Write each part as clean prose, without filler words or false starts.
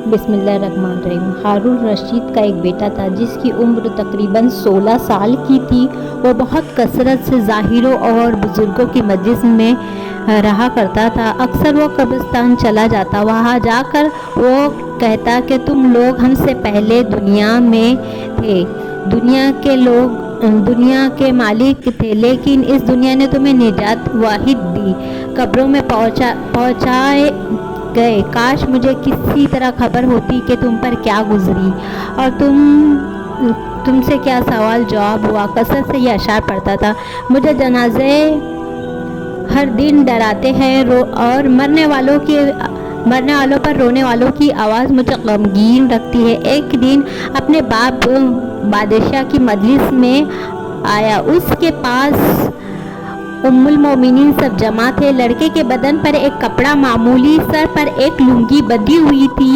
بسم اللہ الرحمن الرحیم۔ ہارون رشید کا ایک بیٹا تھا جس کی عمر تقریباً 16 سال کی تھی۔ وہ بہت کثرت سے ظاہروں اور بزرگوں کی مجلس میں رہا کرتا تھا۔ اکثر وہ قبرستان چلا جاتا، وہاں جا کر وہ کہتا کہ تم لوگ ہم سے پہلے دنیا میں تھے، دنیا کے لوگ دنیا کے مالک تھے، لیکن اس دنیا نے تمہیں نجات واحد دی، قبروں میں پہنچائے گئے۔ کاش مجھے کسی طرح خبر ہوتی کہ تم پر کیا گزری اور تم سے کیا سوال جواب ہوا۔ کثرت سے یہ اشعار پڑھتا تھا: مجھے جنازے ہر دن ڈراتے ہیں اور مرنے والوں پر رونے والوں کی آواز مجھے غمگین رکھتی ہے۔ ایک دن اپنے باپ بادشاہ کی مجلس میں آیا، اس کے پاس ام المومنین سب جمع تھے۔ لڑکے کے بدن پر ایک کپڑا معمولی، سر پر ایک لنگی بندھی ہوئی تھی۔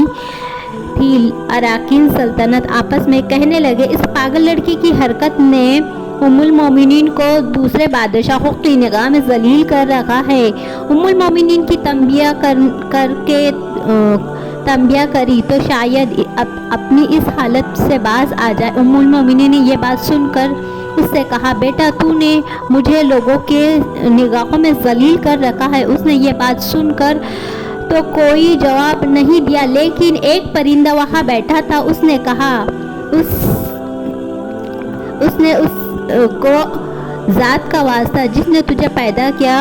اراکین سلطنت آپس میں کہنے لگے، اس پاگل لڑکی کی حرکت نے ام المومنین کو دوسرے بادشاہوں کی نگاہ میں ذلیل کر رکھا ہے۔ ام المومنین کی تنبیہ کری تو شاید اپنی اس حالت سے باز آ جائے۔ ام المومنین نے یہ بات سن کر اس سے کہا، بیٹا تو نے مجھے لوگوں کے نگاہوں میں ذلیل کر رکھا ہے۔ اس نے یہ بات سن کر تو کوئی جواب نہیں دیا، لیکن ایک پرندہ وہاں بیٹھا تھا، اس نے کہا، اس نے اس کو ذات کا واسطہ جس نے تجھے پیدا کیا،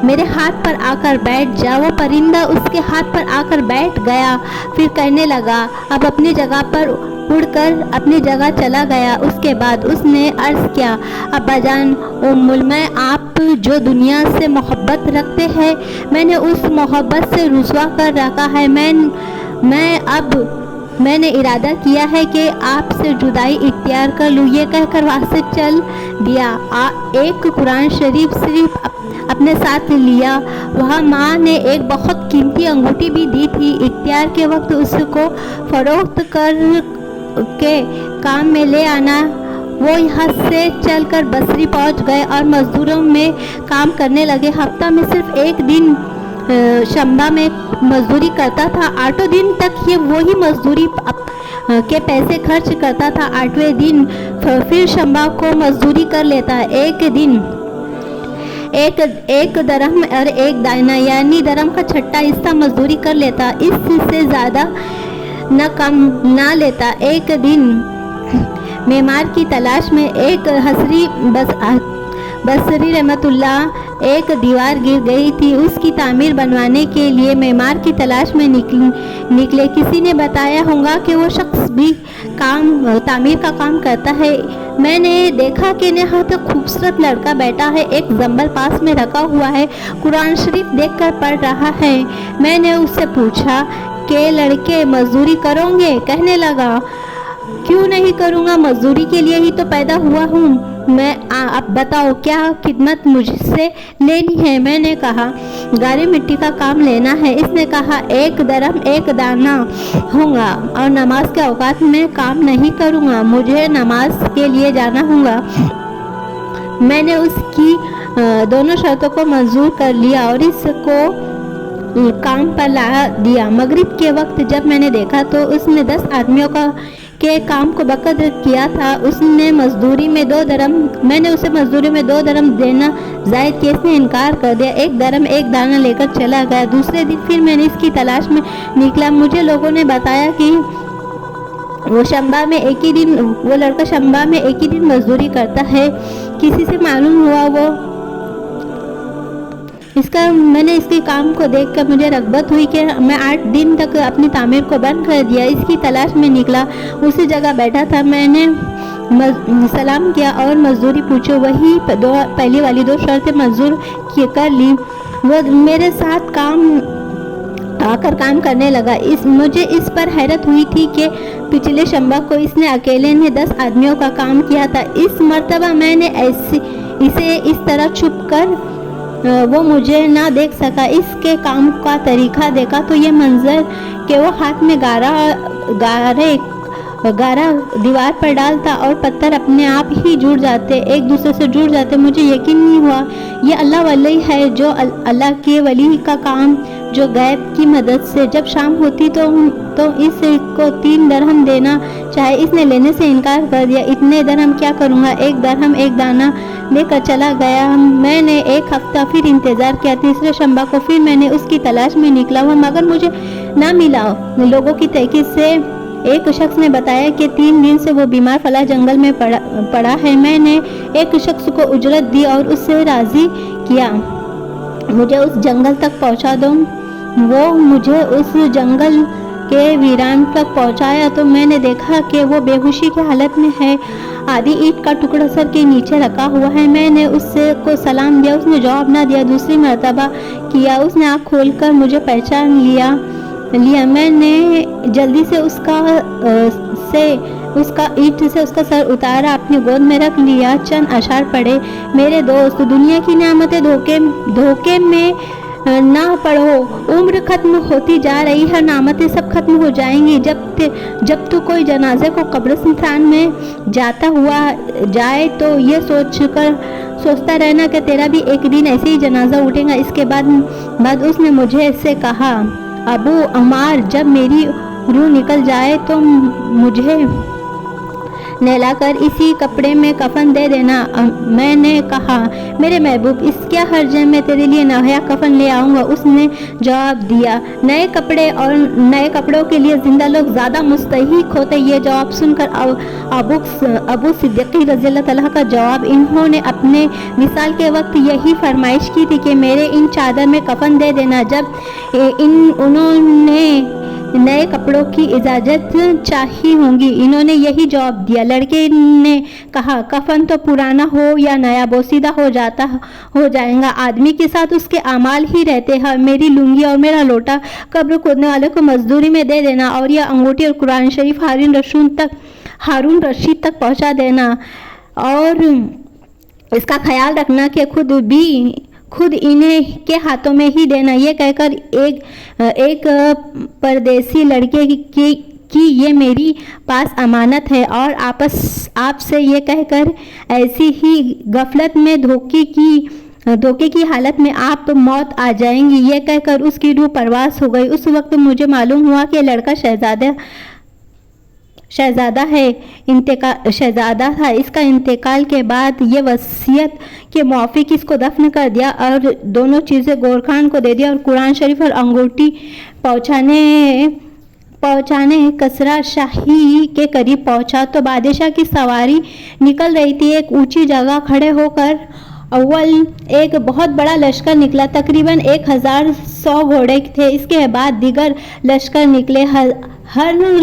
میرے ہاتھ پر آ کر بیٹھ جا۔ وہ پرندہ اس کے ہاتھ پر آ کر بیٹھ گیا، پھر کہنے لگا، اب اپنی جگہ پر اڑ کر اپنی جگہ چلا گیا۔ اس کے بعد اس نے عرض کیا، ابا جان، میں آپ جو دنیا سے محبت رکھتے ہیں، میں نے اس محبت سے رسوا کر رکھا ہے۔ میں نے ارادہ کیا ہے کہ آپ سے جدائی اختیار کر لوں۔ یہ کہہ کر وہاں سے چل دیا۔ ایک قرآن شریف صرف اپنے ساتھ لیا۔ وہاں ماں نے ایک بہت قیمتی انگوٹھی بھی دی تھی۔ اختیار کے وقت اس کو فروخت کر کے کام میں لے آنا۔ وہ یہاں سے چل کر بصری پہنچ گئے اور مزدوروں میں کام کرنے لگے۔ ہفتہ میں صرف ایک دن شنبہ میں مزدوری کرتا تھا۔ 8 دن تک یہ وہی مزدوری کے پیسے خرچ کرتا تھا۔ 8ویں دن پھر شنبہ کو مزدوری کر لیتا۔ ایک دن ایک درہم اور ایک دانہ، یعنی درہم کا چھٹا حصہ مزدوری کر لیتا، اس سے زیادہ نہ کم نہ لیتا۔ ایک دن معمار کی تلاش میں ایک حسری بصری رحمۃ اللہ، ایک دیوار گر گئی تھی، اس کی تعمیر بنوانے کے لیے معمار کی تلاش میں نکلے۔ کسی نے بتایا ہوگا کہ وہ شخص بھی تعمیر کا کام کرتا ہے۔ میں نے دیکھا کہ نہایت خوبصورت لڑکا بیٹھا ہے، ایک زنبل پاس میں رکھا ہوا ہے، قرآن شریف دیکھ کر پڑھ رہا ہے۔ میں نے اس سے پوچھا کہ لڑکے مزدوری کرو گے؟ کہنے لگا، کیوں نہیں کروں گا، مزدوری کے لیے ہی تو پیدا ہوا ہوں۔ اب بتاؤ کیا خدمت مجھ سے لینی ہے؟ میں نے کہا، گارے مٹی کا کام لینا ہے۔ اس نے کہا، 1 درہم 1 دانہ ہوگا، اور نماز کے اوقات میں کام نہیں کروں گا، مجھے نماز کے لیے جانا ہوگا۔ میں نے اس کی دونوں شرطوں کو منظور کر لیا اور اس کو کام پر لا دیا۔ مغرب کے وقت جب میں نے دیکھا تو اس نے 10 آدمیوں کے کام کو بقدر کیا تھا۔ اس نے مزدوری میں 2 درہم میں نے اسے مزدوری میں 2 درہم دینا زائد کیا۔ اس نے انکار کر دیا، 1 درہم 1 دانہ لے کر چلا گیا۔ دوسرے دن پھر میں نے اس کی تلاش میں نکلا۔ مجھے لوگوں نے بتایا کہ وہ لڑکا شنبہ میں ایک ہی دن مزدوری کرتا ہے۔ کسی سے معلوم ہوا میں نے اس کے کام کو دیکھ کر مجھے رغبت ہوئی کہ میں 8 دن تک اپنی تعمیر کو بند کر دیا۔ اس کی تلاش میں نکلا، اسی جگہ بیٹھا تھا۔ میں نے سلام کیا اور مزدوری پوچھی، وہی پہلی والی 2 شرطیں منظور کر لی۔ وہ میرے ساتھ آ کر کام کرنے لگا۔ مجھے اس پر حیرت ہوئی تھی کہ پچھلے شنبہ کو اس نے اکیلے 10 آدمیوں کا کام کیا تھا۔ اس مرتبہ میں نے اسے اس طرح چھپ کر وہ مجھے نہ دیکھ سکا۔ اس کے کام کا طریقہ دیکھا تو یہ منظر کہ وہ ہاتھ میں گارے गारा दीवार पर डालता और पत्थर अपने आप ही जुड़ जाते, एक दूसरे से जुड़ जाते। मुझे यकीन नहीं हुआ ये अल्लाह वली है, जो अल्लाह के वली का काम जो गैब की मदद से। जब शाम होती तो इसको 3 दरहम देना चाहे, इसने लेने से इनकार कर दिया। इतने दरहम क्या करूँगा, 1 दरहम 1 दाना लेकर चला गया। मैंने 1 हफ्ता फिर इंतज़ार किया। तीसरे शंबा को फिर मैंने उसकी तलाश में निकला हुआ, मगर मुझे ना मिला। लोगों की तहकीक से एक शख्स ने बताया कि 3 दिन से वो बीमार फला जंगल में पड़ा है। मैंने एक शख्स को उजरत दी और उससे राज़ी किया मुझे उस जंगल तक पहुंचा दो। वो मुझे उस जंगल के वीरान तक पहुंचाया तो मैंने देखा कि वो बेहोशी की हालत में है। आधी ईंट का टुकड़ा सर के नीचे रखा हुआ है। मैंने उससे को सलाम दिया, उसने जवाब ना दिया। दूसरी मर्तबा किया, उसने आँख खोलकर मुझे पहचान लिया। मैंने जल्दी से उसका ईंट से उसका सर उतारा, अपनी गोद में रख लिया। चंद अशार पढ़े, मेरे दोस्त, दुनिया की नेमतें धोखे में ना पढ़ो। उम्र खत्म होती जा रही है, नेमतें सब खत्म हो जाएंगी। जब तू कोई जनाजे को कब्रिस्तान में जाता हुआ जाए तो ये सोचता रहना कि तेरा भी एक दिन ऐसे ही जनाजा उठेगा। इसके बाद उसने मुझे ऐसे कहा, अबू अमार, जब मेरी रूह निकल जाए तो मुझे नहलाकर इसी कपड़े में कफन दे देना। मैंने कहा, मेरे महबूब, इस क्या हर्ज है, मैं तेरे लिए नया कफन ले आऊँगा। उसने जवाब दिया, नए कपड़े और नए कपड़ों के लिए जिंदा लोग ज़्यादा मुस्तहिक होते। ये जवाब सुनकर अबू सिद्दीक़ रज़ी अल्लाह तआला का जवाब, इन्होंने अपने विसाल के वक्त यही फरमाइश की थी कि मेरे इन चादर में कफन दे देना। जब उन्होंने नए कपड़ों की इजाज़त चाहिए होंगी, इन्होंने यही जवाब दिया। लड़के ने कहा, कफन तो पुराना हो या नया बोसीदा हो जाएगा, आदमी के साथ उसके अमाल ही रहते हैं। मेरी लुंगी और मेरा लोटा कब्र खोदने वाले को मजदूरी में दे देना और यह अंगूठी और कुरान शरीफ हारून रशीद तक पहुंचा देना, और इसका ख्याल रखना कि खुद इन्हें के हाथों में ही देना। ये कहकर एक परदेसी लड़के की ये मेरी पास अमानत है, और आपसे ये कहकर ऐसी ही गफलत में धोखे की हालत में आप मौत आ जाएंगी। ये कहकर उसकी रूह परवास हो गई। उस वक्त मुझे मालूम हुआ कि लड़का शहजादा था। इसका इंतकाल के बाद ये वसीयत के मुआफिक इसको दफन कर दिया और दोनों चीज़ें गोरखान को दे दिया, और कुरान शरीफ और अंगूठी पहुँचाने कसरा शाही के करीब पहुँचा तो बादशाह की सवारी निकल रही थी। एक ऊंची जगह खड़े होकर अव्वल एक बहुत बड़ा लश्कर निकला, तकरीबन 1100 घोड़े थे। इसके बाद दीगर लश्कर निकले, हर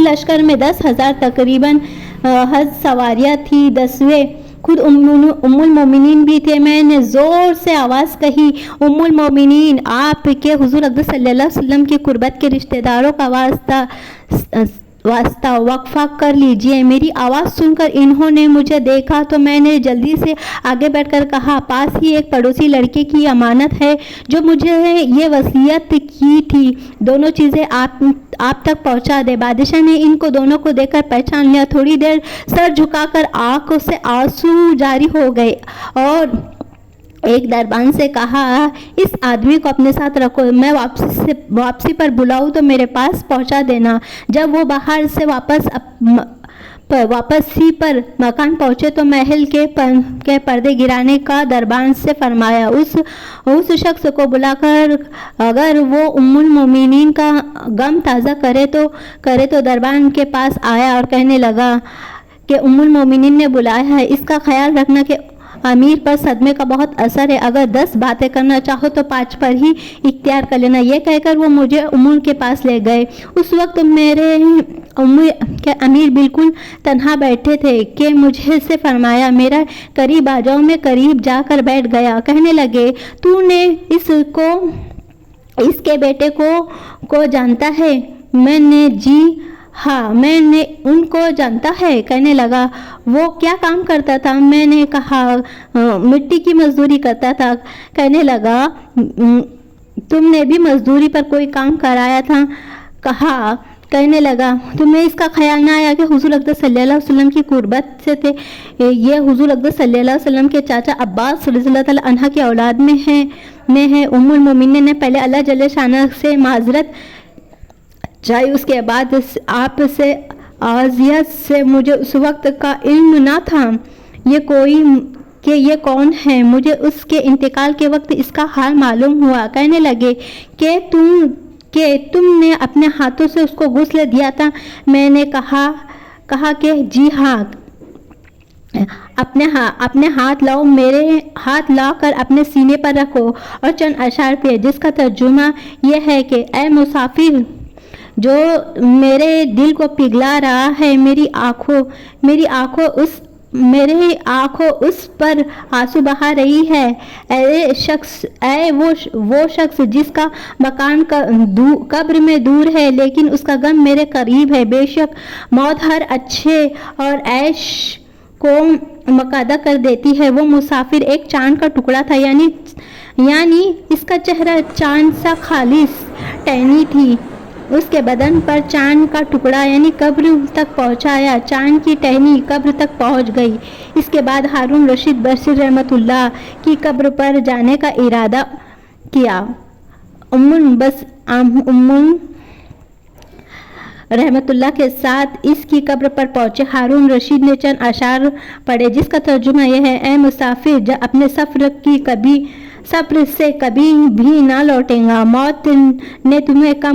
लश्कर में 10,000 तकरीबन हज सवारियाँ थी। 10वें खुद उम्मुल मोमिनीन भी थे। मैंने ज़ोर से आवाज़ कही, उम्मुल मोमिनीन, आपके हुजूर अक़दस सल्लल्लाहु अलैहि वसल्लम की कुर्बत के रिश्तेदारों का वास्ता वक्फा कर लीजिए। मेरी आवाज़ सुनकर इन्होंने मुझे देखा तो मैंने जल्दी से आगे बढ़कर कहा, पास ही एक पड़ोसी लड़के की अमानत है जो मुझे ये वसीयत की थी, दोनों चीज़ें आप तक पहुंचा दे। बादशाह ने इनको दोनों को देखकर पहचान लिया। थोड़ी देर सर झुकाकर आंखों से आंसू जारी हो गए और एक दरबान से कहा, इस आदमी को अपने साथ रखो, मैं वापसी पर बुलाऊं तो मेरे पास पहुंचा देना। जब वो बाहर से वापसी पर मकान पहुंचे तो महल के पर्दे गिराने का दरबान से फरमाया। उस शख्स को बुलाकर अगर वो उम्मुल मोमिनीन का गम ताज़ा करे तो दरबान के पास आया और कहने लगा कि उम्मुल मोमिनीन ने बुलाया है, इसका ख्याल रखना कि अमीर पर सदमे का बहुत असर है। अगर 10 बातें करना चाहो तो 5 पर ही इख्तियार कर लेना। यह कहकर वो मुझे उम्मुल के पास ले गए। उस वक्त मेरे अमीर बिल्कुल तन्हा बैठे थे कि मुझे से फरमाया, मेरा करीब आ जाओ। मैं करीब जाकर बैठ गया। कहने लगे, तूने इसके बेटे को जानता है? मैंने, जी हाँ, मैंने उनको जानता है। कहने लगा, वो क्या काम करता था? मैंने कहा, मिट्टी की मजदूरी करता था। कहने लगा, तुमने भी मजदूरी पर कोई काम कराया था? कहा, कहने लगा, तुम्हें इसका ख्याल ना आया कि हुजूर अकबर सल्लल्लाहु अलैहि वसल्लम की कुर्बत से थे। ये हुजूर अकबर सल्लल्लाहु अलैहि वसल्लम के चाचा अब्बास रज़ियल्लाहु ताला अन्हा की औलाद में है। उम्मुल मोमिनीन ने पहले अल्लाह जल्ल शाना से माजरत चाहे, उसके बाद आपसे आजियत से मुझे उस वक्त का इल्म ना था ये कौन है। मुझे उसके इंतकाल के वक्त इसका हाल मालूम हुआ। कहने लगे कि तुमने अपने हाथों से उसको गुस्ल दिया था। मैंने कहा कि जी हाँ। अपने हाथ लाओ, मेरे हाथ लाकर अपने सीने पर रखो और चंद अशार पे, जिसका तर्जुमा यह है कि ऐ मुसाफिर, जो मेरे दिल को पिघला रहा है, मेरी आंखों उस पर आंसू बहा रही है। वो शख्स जिसका मकान कब्र में दूर है लेकिन उसका गम मेरे करीब है। बेशक मौत हर अच्छे और ऐश को मकादा कर देती है। वो मुसाफिर एक चांद का टुकड़ा था, यानी इसका चेहरा चांद सा खालिस टहनी थी। उसके बदन पर चांद का टुकड़ा यानी कब्र तक पहुंचाया। चांद की टहनी कब्र तक पहुंच गई। इसके बाद हारून रशीद बशीर रहमतुल्लाह की कब्र पर जाने का इरादा किया। उम्मुल रहमतुल्लाह के साथ इसकी कब्र पर पहुंचे। हारून रशीद ने चंद अशार पढ़े, जिसका तर्जुमा यह है, ऐ मुसाफिर, अपने सफ़र से कभी भी ना लौटेगा। मौत ने तुम्हें कम